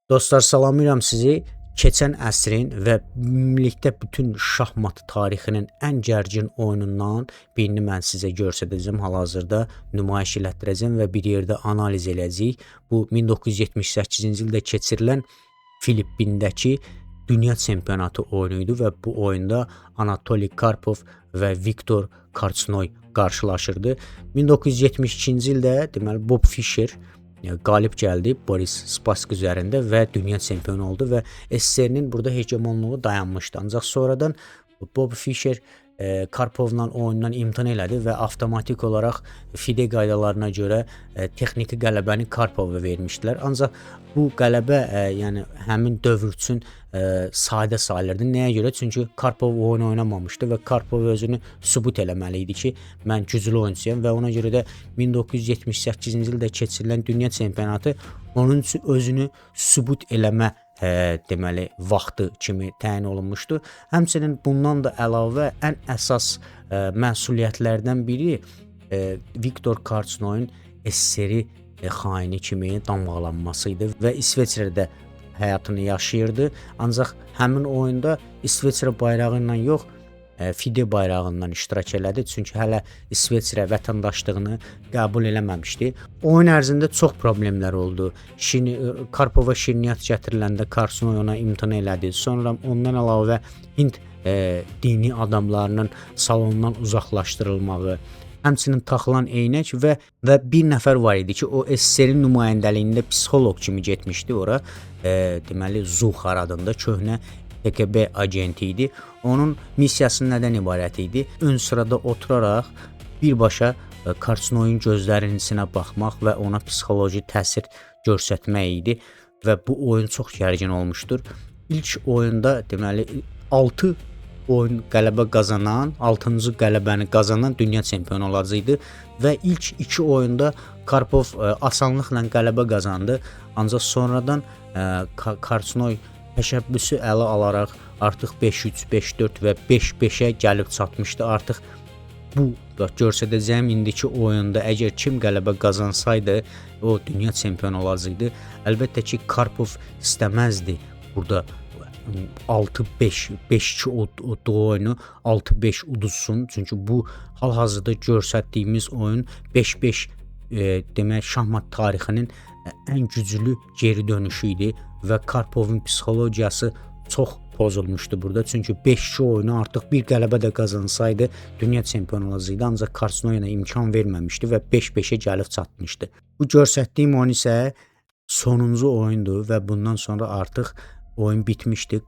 Dostlar, salamlayıram sizi. Keçən əsrin və ümumilikdə bütün şahmat tarixinin ən gərgin oyunundan birini mən sizə göstərəcəm. Hal-hazırda nümayiş elətdirəcəm və bir yerdə analiz eləyəcəyik. Bu 1978-ci ildə keçirilən Filippindəki dünya çempionatı oyunu idi və bu oyunda Anatoli Karpov və Viktor Korçnoy qarşılaşırdı. 1972-ci ildə deməli Bob Fischer qalib gəldi Boris Spassk üzərində və dünya çempionu oldu və SSR-nin burada hegemonluğu dayanmışdı. Ancaq sonradan Bob Fischer Karpovla oyundan imtina elədi və avtomatik olaraq FIDE qaydalarına görə texniki qələbəni Karpova vermişdilər. Ancaq bu qələbə yəni həmin dövr üçün sadə sayılırdı. Nəyə görə? Çünki Karpov oyun oynamamışdı və Karpov özünü sübut eləməli idi ki, mən güclü oyunçuyam və ona görə də 1978-ci ildə keçirilən dünya çempionatı onun üçün özünü sübut eləmə deməli vaxtı kimi təyin olunmuşdu. Həmçinin bundan da əlavə ən əsas məsuliyyətlərdən biri Viktor Korçnoyun SSR-i xaini kimi damğalanması idi və İsveçrədə həyatını yaşayırdı. Ancaq həmin oyunda İsveçrə bayrağı ilə yox, FIDE bayrağından iştirak elədi. Çünki hələ İsveçrə vətəndaşlığını qəbul eləməmişdi. Oyun ərzində çox problemlər oldu. Karpova şirniyyat gətiriləndə Korçnoy ona imtina elədi. Sonra ondan əlavə Hind dini adamlarının salondan uzaqlaşdırılmağı, həmçinin taxılan eynək və bir nəfər var idi ki, o SSR-in nümayəndəliyində psixoloq kimi getmişdi ora. Deməli Zuxar adında köhnə KGB agenti idi. Onun missiyası nədən ibarət idi? Ön sırada oturaraq birbaşa Korçnoyun gözlərinin içinə baxmaq və ona psixoloji təsir göstərmək idi və bu oyun çox gərgin olmuşdur. İlk oyunda deməli 6 oyun qələbə qazanan, 6-cı qələbəni qazanan dünya çempionu olacaqdı və ilk 2 oyunda Karpov asanlıqla qələbə qazandı. Ancaq sonradan Korçnoy təşəbbüsü ələ alaraq artıq 5-3, 5-4 və 5-5-ə gəlib çatmışdı. Artıq bu göstərəcəyim indiki oyunda əgər kim qələbə qazansaydı, o dünya çempionu olacaqdı. Əlbəttə ki, Karpov istəməzdi burada 6-5, 5-2 oyunu 6-5 uduzsun. Çünki bu hal-hazırda göstərdiyimiz oyun 5-5 demək şahmat tarixinin ən güclü geri dönüşü idi və Karpovun psixologiyası çox pozulmuşdu burada. Çünki 5-2 oyunu artıq bir qələbə də qazansaydı dünya çempionu olacaqdı. Ancaq Korçnoy'a imkan verməmişdi və 5-5-ə gəlib çatmışdı. Bu göstərdiyim oyun isə sonuncu oyundur və bundan sonra artıq oyun bitmişdi.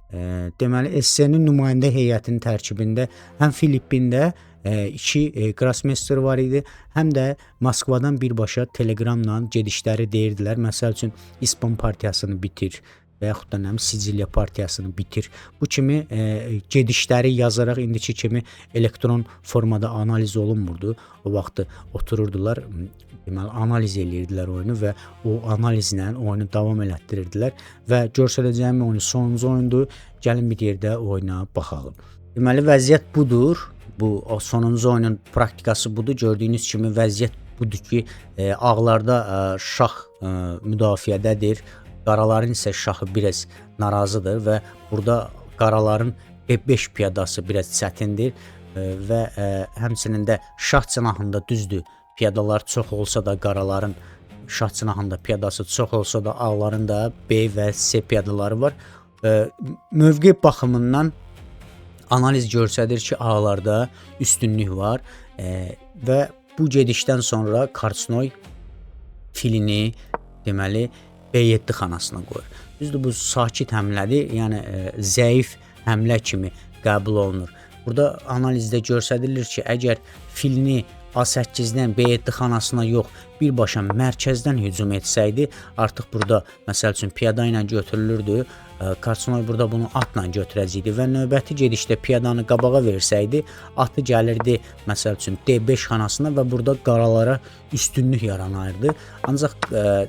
Deməli SSR-nin nümayəndə heyətinin tərkibində həm Filippində 2 Grossmeister var idi, həm də Moskvadan birbaşa telegramla gedişləri deyirdilər. Məsəl üçün İspan partiyasını bitir və yaxud da Siciliya partiyasını bitir. Bu kimi gedişləri yazaraq indiki kimi elektron formada analiz olunmurdu. O vaxt otururdular, deməli analiz eləyirdilər oyunu və o analizlə oyunu davam elətdirirdilər və göstərəcəyim oyun sonuncu oyundur. Gəlin bir yerdə oyuna baxalım. Deməli vəziyyət budur. Bu sonuncu oyunun praktikası budur. Gördüyünüz kimi vəziyyət budur ki, ağlarda şah müdafiədədir. Qaraların isə şahı biraz narazıdır və burada qaraların B5 piyadası biraz çətindir və həmçinin də şah cinahında düzdür. Piyadalar çox olsa da qaraların şah cinahında piyadası çox olsa da ağların da B və C piyadaları var. Mövqe baxımından analiz göstərir ki, ağlarda üstünlük var və bu gedişdən sonra Korçnoy filini deməli B7 xanasına qoyur. Düzdür, bu sakit həmlədir, yəni zəif həmlə kimi qəbul olunur. Burada analizdə göstərilir ki, əgər filini A8-dən B7 xanasına yox, birbaşa mərkəzdən hücum etsəydi, artıq burada məsəl üçün piyada ilə götürülürdü. Korçnoy burada bunu atla götürəcəkdi və növbəti gedişdə piyadanı qabağa versəydi, atı gəlirdi məsəl üçün D5 xanasına və burada qaralara üstünlük yaranardı. Ancaq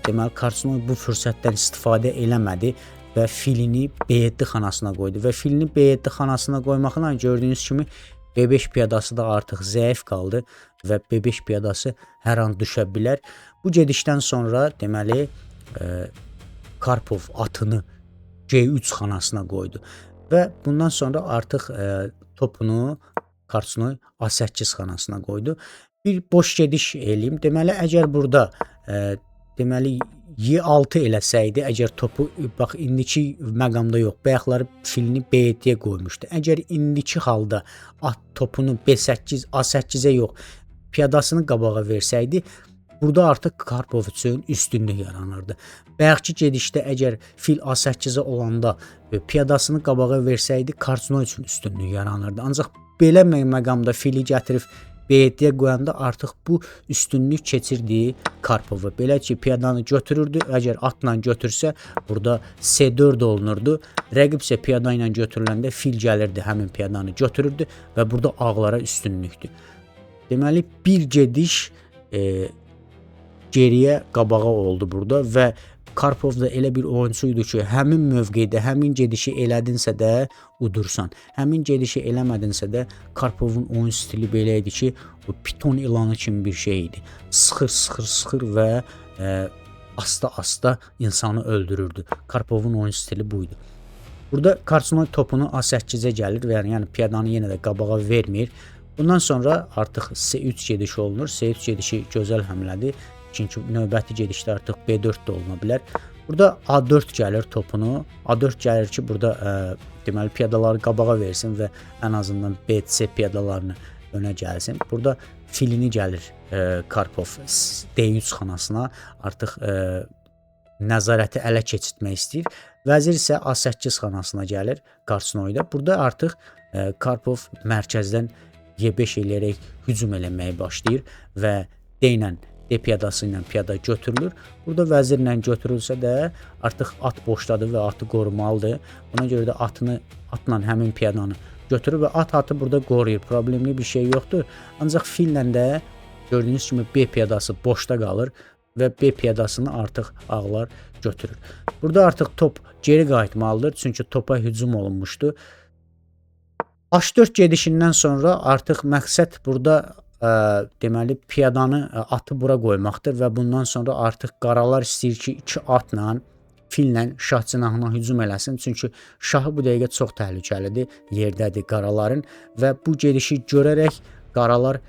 deməli Korçnoy bu fürsətdən istifadə eləmədi və filini B7 xanasına qoydu və filini B7 xanasına qoymaqla gördüyünüz kimi B5 piyadası da artıq zəif qaldı və B5 piyadası hər an düşə bilər. Bu gedişdən sonra deməli Karpov atını C3 xanasına qoydu və bundan sonra artıq topunu Korçnoy A8 xanasına qoydu. Bir boş gediş eləyim. Deməli, əgər burada deməli Y6 eləsəydi, əgər topu bax indiki məqamda yox, bayaqları filini B7-yə qoymuşdu. Əgər indiki halda at topunu B8, A8-ə yox, piyadasını qabağa versəydi, burada artıq Karpov üçün üstünlük yaranırdı. Bayaqki gedişdə əgər fil A8-ə olanda piyadasını qabağa versəydi, Korçnoy üçün üstünlük yaranırdı. Ancaq belə məqamda fili gətirib B7-yə qoyanda artıq bu üstünlük keçirdi Karpova. Belə ki, piyadanı götürürdü. Əgər atla götürsə, burada C4 olunurdu. Rəqib isə piyada ilə götürüləndə fil gəlirdi, həmin piyadanı götürürdü və burada ağlara üstünlükdür. Deməli, bir gediş geriyə qabağa oldu burada və Karpov da elə bir oyunçu idi ki, həmin mövqedə, həmin gedişi elədinsə də udursan. Həmin gedişi eləmədinsə də Karpovun oyun stili belə idi ki, o piton ilanı kimi bir şey idi. Sıxır və asta-asta insanı öldürürdü. Karpovun oyun stili buydu. Burada Korçnoy topunu A8-ə gəlir və yəni piyadanı yenə də qabağa vermir. Bundan sonra artıq C3 gedişi olunur. C3 gedişi gözəl həmlədir. Çünki növbəti gedişdə artıq B4 də oluna bilər. Burada A4 gəlir topunu. A4 gəlir ki, burada deməli piyadaları qabağa versin və ən azından B-C piyadalarını önə gəlsin. Burada filini gəlir Karpov D3 xanasına artıq nəzarəti ələ keçirtmək istəyir. Vəzir isə A8 xanasına gəlir Korçnoyda. Burada artıq Karpov mərkəzdən Y5 eləyərək hücum eləməyə başlayır və D ilə D piyadası ilə piyada götürülür. Burada vəzirlə götürülsə də artıq at boşdadır və atı qorumalıdır. Ona görə də atla həmin piyadanı götürür və atı burada qoruyur. Problemli bir şey yoxdur. Ancaq fillə də gördüyünüz kimi B piyadası boşda qalır və B piyadasını artıq ağlar götürür. Burada artıq top geri qayıtmalıdır. Çünki topa hücum olunmuşdu. H4 gedişindən sonra artıq məqsəd burada deməli piyadanı atı bura qoymaqdır və bundan sonra artıq qaralar istəyir ki, iki atla fillə şah cinahına hücum eləsin. Çünki şahı bu dəqiqə çox təhlükəlidir, yerdədir qaraların və bu gedişi görərək qaralar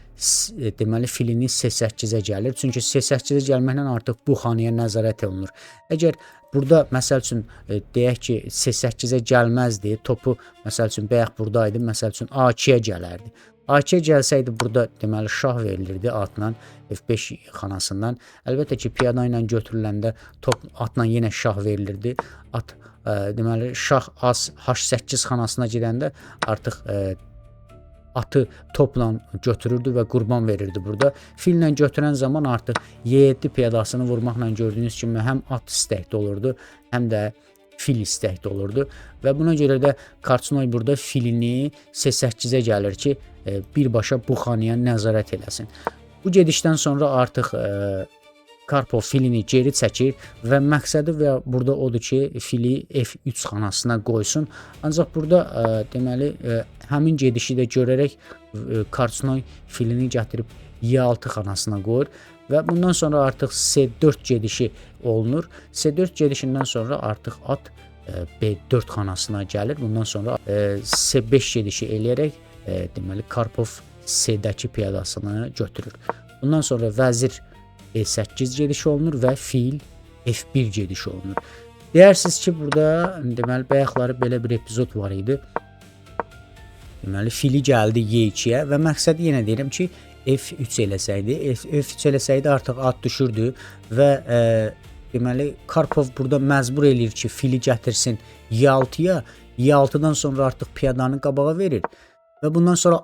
deməli filini C8-ə gəlir. Çünki C8-ə gəlməklə artıq bu xanaya nəzarət olunur. Əgər burada məsəl üçün deyək ki, C8-ə gəlməzdi, topu məsəl üçün bayaq buradaydı, məsəl üçün A2-yə gələrdi. A2 gəlsəydi burada deməli şah verilirdi atla F5 xanasından. Əlbəttə ki, piyada ilə götürüləndə top atla yenə şah verilirdi. At deməli şah as H8 xanasına gedəndə artıq atı topla götürürdü və qurban verirdi burada. Fillə götürən zaman artıq Y7 piyadasını vurmaqla gördüyünüz kimi həm at istəkli olurdu, həm də fil istəkli olurdu və buna görə də Korçnoy burada filini C8-ə gəlir ki, birbaşa bu xanaya nəzarət eləsin. Bu gedişdən sonra artıq Karpov filini geri çəkir və məqsədi və burada odur ki, fili F3 xanasına qoysun. Ancaq burada deməli həmin gedişi də görərək Korçnoy filini gətirib Y6 xanasına qoyur və bundan sonra artıq C4 gedişi olunur. C4 gedişindən sonra artıq at B4 xanasına gəlir. Bundan sonra C5 gedişi eləyərək deməli Karpov C-dəki piyadasını götürür. Bundan sonra vəzir E8 gedişi olunur və fil F1 gedişi olunur. Deyirsiniz ki, burada deməli bayaqları belə bir epizod var idi. Deməli fili gəldi Y2-yə və məqsədi yenə deyirəm ki, F3 eləsəydi, F3 eləsəydi artıq at düşürdü və deməli Karpov burada məcbur eləyir ki, fili gətirsin Y6-ya. Y6-dan sonra artıq piyadanı qabağa verir. Və bundan sonra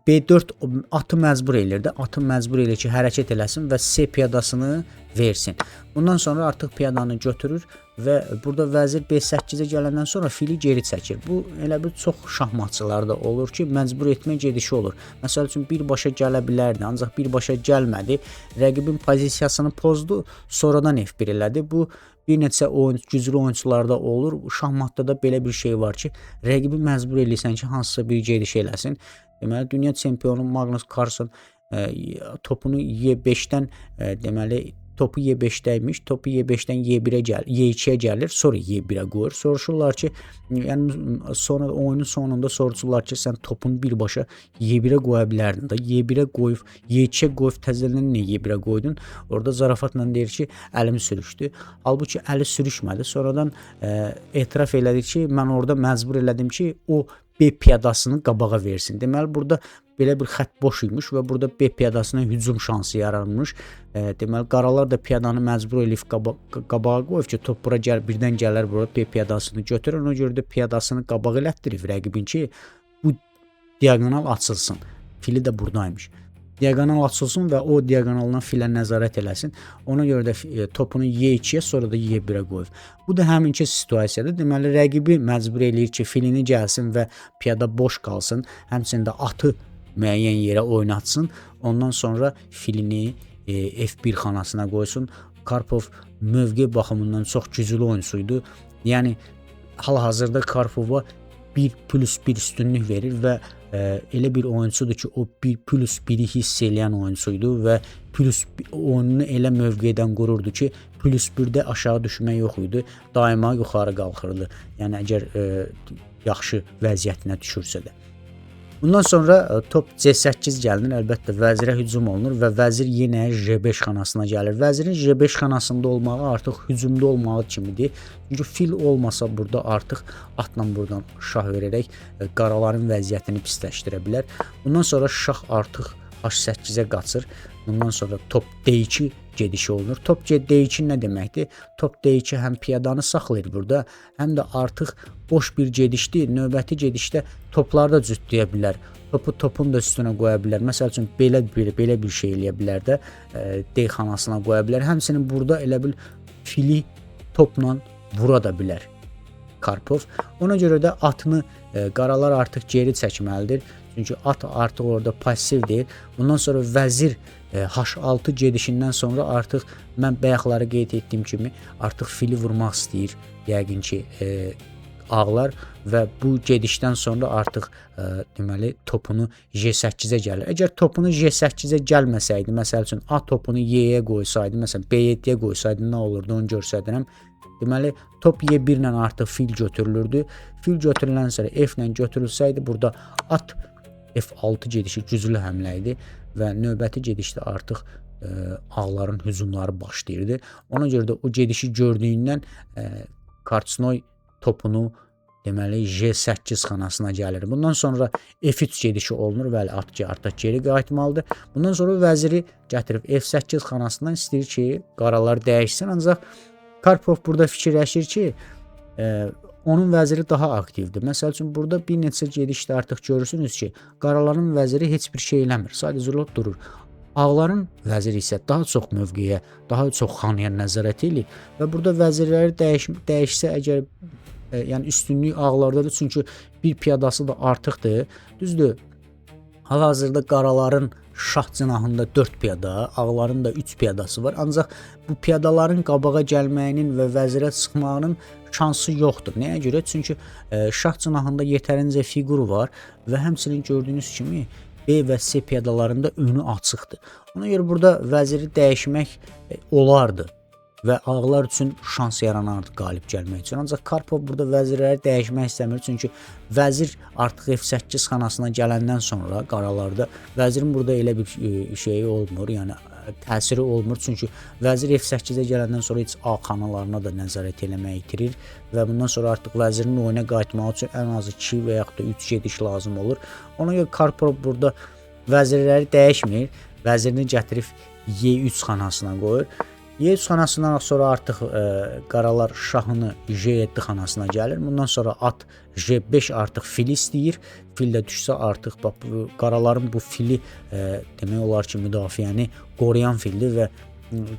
B4 atı məcbur eləyirdi. Atı məcbur eləyir ki, hərəkət eləsin və C piyadasını versin. Bundan sonra artıq piyadanı götürür və burada vəzir B8-ə gələndən sonra fili geri çəkir. Bu elə bir çox şahmatçılarda olur ki, məcbur etmə gedişi olur. Məsəl üçün birbaşa gələ bilərdi, ancaq birbaşa gəlmədi. Rəqibin pozisiyasını pozdu, sonradan F1 elədi. Bu bir neçə güclü oyunçularda olur. Şahmatda da belə bir şey var ki, rəqibi məcbur eləyirsən ki, hansısa bir gediş eləsin. Deməli, dünya çempionu Magnus Carlsen topunu Y5-dən deməli topu Y5'dəymiş, topu Y5'dən Y1'ə Y2'yə gəlir, sonra Y1'ə qoyur. Soruşurlar ki, yəni sonra oyunun sonunda soruşurlar ki, sən topunu birbaşa Y1'ə qoya bilərdin də. Y1'ə qoyub, Y2'yə qoyub təzədən niyə Y1'ə qoydun? Orada zarafatla deyir ki, əlim sürüşdü. Halbuki əli sürüşmədi. Sonradan etiraf elədi ki, mən orada məcbur elədim ki, o B piyadasını qabağa versin. Deməli, burada belə bir xətt boş imiş və burada B piyadasına hücum şansı yaranmış. Deməli, qaralar da piyadanı məcbur eləyib qabağa qoyub ki, top bura birdən gələr, bura B piyadasını götürür. Ona görə də piyadasını qabağa elətdirib rəqibin ki, bu diagonal açılsın. Fili də buradaymış. Diagonal açılsın və o diagonaldan filə nəzarət eləsin. Ona görə də topunu Y2'yə, sonra da Y1'ə qoyub. Bu da həminki situasiyadır. Deməli, rəqibi məcbur eləyir ki, filini gəlsin və piyada boş qalsın. Həmçində atı müəyyən yerə oynatsın. Ondan sonra filini F1 xanasına qoysun. Karpov mövqe baxımından çox güclü oyuncusuydu. Yəni, hal-hazırda Karpova 1+1 üstünlük verir və elə bir oyuncudur ki, o 1+1'i hiss eləyən oyuncusuydu və oyununu elə mövqedən qururdu ki, +1'də aşağı düşmək yox idi, daima yuxarı qalxırdı. Yəni, əgər yaxşı vəziyyətinə düşürsə də. Bundan sonra top C8 gəlinir, əlbəttə vəzirə hücum olunur və vəzir yenə J5 xanasına gəlir. Vəzirin J5 xanasında olmağı artıq hücumda olmağı kimidir. Çünki fil olmasa burada artıq atla buradan şah verərək qaraların vəziyyətini pisləşdirə bilər. Bundan sonra şah artıq H8-ə qaçır. Bundan sonra top D2 gedişi olunur. Top D2 nə deməkdir? Top D2 həm piyadanı saxlayır burada, həm də artıq boş bir gedişdir. Növbəti gedişdə topları da cütləyə bilər. Topu topun da üstünə qoya bilər. Məsəl üçün belə bir şey eləyə bilər də, D xanasına qoya bilər. Həmçinin burada elə bil fili topla vura da bilər Karpov. Ona görə də atını qaralar artıq geri çəkməlidir. Çünki at artıq orada passivdir. Bundan sonra vəzir H6 gedişindən sonra artıq mən bayaqları qeyd etdiyim kimi artıq fili vurmaq istəyir. Yəqin ki, ağlar və bu gedişdən sonra artıq deməli topunu J8-ə gəlir. Əgər topunu J8-ə gəlməsəydi, məsəl üçün A topunu Y-yə qoysaydı, məsələn B7-yə qoysaydı nə olurdu onu göstərirəm. Deməli, top Y1 ilə artıq fil götürülürdü. Fil götürüləndən sonra F ilə götürülsəydi, burada at F6 gedişi güclü həmlə idi və növbəti gedişdə artıq ağların hücumları başlayırdı. Ona görə də o gedişi gördüyündən Korçnoy topunu deməli J8 xanasına gəlir. Bundan sonra F3 gedişi olunur və at artıq geri qayıtmalıdır. Bundan sonra vəziri gətirib F8 xanasından istəyir ki, qaralar dəyişsin. Ancaq Karpov burada fikirləşir ki, onun vəziri daha aktivdir. Məsəl üçün, burada bir neçə gedişdə artıq görürsünüz ki, qaraların vəziri heç bir şey eləmir. Sadəcə durur. Ağların vəziri isə daha çox mövqeyə, daha çox xanaya nəzarət edir və burada vəzirləri dəyişsə əgər, yəni üstünlük ağlardadır, çünki bir piyadası da artıqdır. Düzdür, hal-hazırda qaraların şah cinahında 4 piyada, ağların da 3 piyadası var. Ancaq bu piyadaların qabağa gəlməyinin və vəzirə çıxmağının şansı yoxdur. Nəyə görə? Çünki şah cinahında yetərincə fiqur var və həmçinin gördüyünüz kimi B və C piyadalarında önü açıqdır. Ona görə burada vəziri dəyişmək olardı və ağlar üçün şans yaranardı qalib gəlmək üçün. Ancaq Karpov burada vəzirləri dəyişmək istəmir. Çünki vəzir artıq F8 xanasına gələndən sonra qaralarda vəzirin burada elə bir şeyi olmur, yəni təsiri olmur. Çünki vəzir F8-ə gələndən sonra heç A xanalarına da nəzarət eləmək itirir və bundan sonra artıq vəzirin oyuna qayıtmaq üçün ən azı 2 və yaxud da 3 gediş lazım olur. Ona görə Karpov burada vəzirləri dəyişmir. Vəzirini gətirib Y3 xanasına qoyur. Y3 xanasından sonra artıq qaralar şahını J7 xanasına gəlir. Bundan sonra at J5 artıq fili istəyir. Fil də düşsə artıq qaraların bu fili demək olar ki, müdafiəni qoruyan fildir və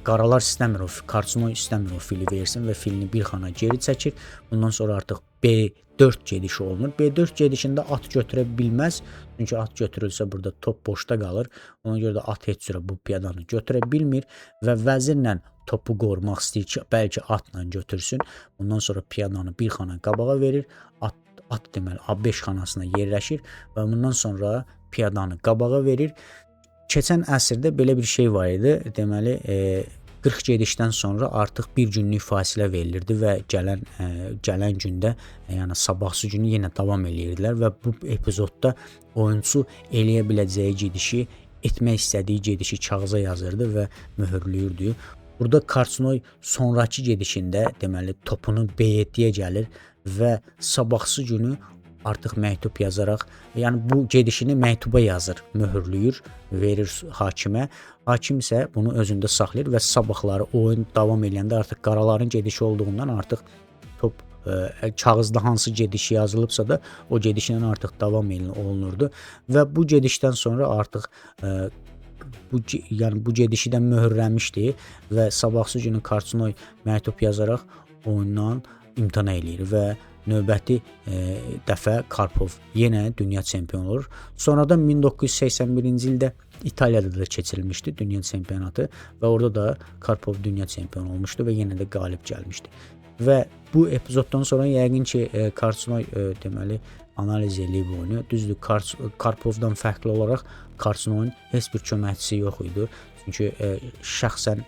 qaralar istəmir, Korçnoy istəmir o fili versin və filini bir xana geri çəkir. Bundan sonra artıq B4 gedişi olunur. B4 gedişində at götürə bilməz. Çünki at götürülsə burada top boşda qalır. Ona görə də at heç cürə bu piyadanı götürə bilmir və vəzirlə topu qorumaq istəyir ki, bəlkə atla götürsün. Bundan sonra piyadanı bir xana qabağa verir. At deməli A5 xanasına yerləşir və bundan sonra piyadanı qabağa verir. Keçən əsrdə belə bir şey var idi. Deməli, 40 gedişdən sonra artıq bir günlük fasilə verilirdi və gələn gündə, yəni sabahsı günü yenə davam eləyirdilər və bu epizodda oyunçu eləyə biləcəyi gedişi, etmək istədiyi gedişi kağıza yazırdı və möhürləyirdi. Burada Karçnoy sonrakı gedişində deməli topunu B7-yə gəlir və sabahsı günü artıq məktub yazaraq, yəni bu gedişini məktuba yazır, möhürləyir, verir hakimə. Hakim isə bunu özündə saxlayır və sabahları oyun davam edəndə artıq qaraların gedişi olduğundan artıq top kağızda hansı gediş yazılıbsa da o gedişlə artıq davam olunurdu və bu gedişdən sonra artıq bu gedişi də möhürləmişdi və sabahsı günü Karçnoy məktub yazaraq oyundan imtina eləyir və növbəti dəfə Karpov yenə dünya çempionu olur. Sonradan 1981-ci ildə İtaliyada da keçirilmişdi dünya çempionatı və orada da Karpov dünya çempionu olmuşdu və yenə də qalib gəlmişdi. Və bu epizoddan sonra yəqin ki Karçnoy deməli analiz eləyib oyunu. Düzdür, Karpovdan fərqli olaraq Karçnoyun heç bir köməkçisi yox idi. Çünki şəxsən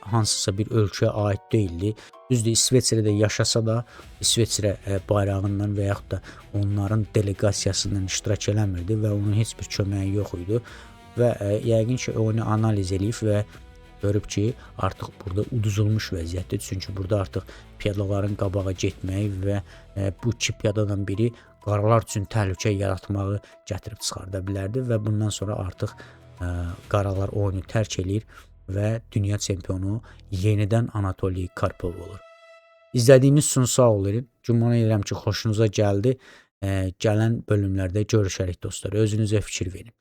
hansısa bir ölkəyə aid deyildi. Düzdür, İsveçrədə yaşasa da İsveçrə bayrağından və yaxud da onların deleqasiyasından iştirak eləmirdi və onun heç bir köməyi yox idi. Və yəqin ki oyunu analiz eləyib və görüb ki, artıq burada uduzulmuş vəziyyətdir. Çünki burada artıq piyadaların qabağa getməyi və bu iki piyadadan biri qaralar üçün təhlükə yaratmağı gətirib çıxarda bilərdi və bundan sonra artıq qaralar oyunu tərk eləyir və dünya çempionu yenidən Anatoliy Karpov olur. İzlədiyiniz üçün sağ olun. Güman edirəm ki, xoşunuza gəldi. Gələn bölümlərdə görüşərik dostlar. Özünüzə fikir verin.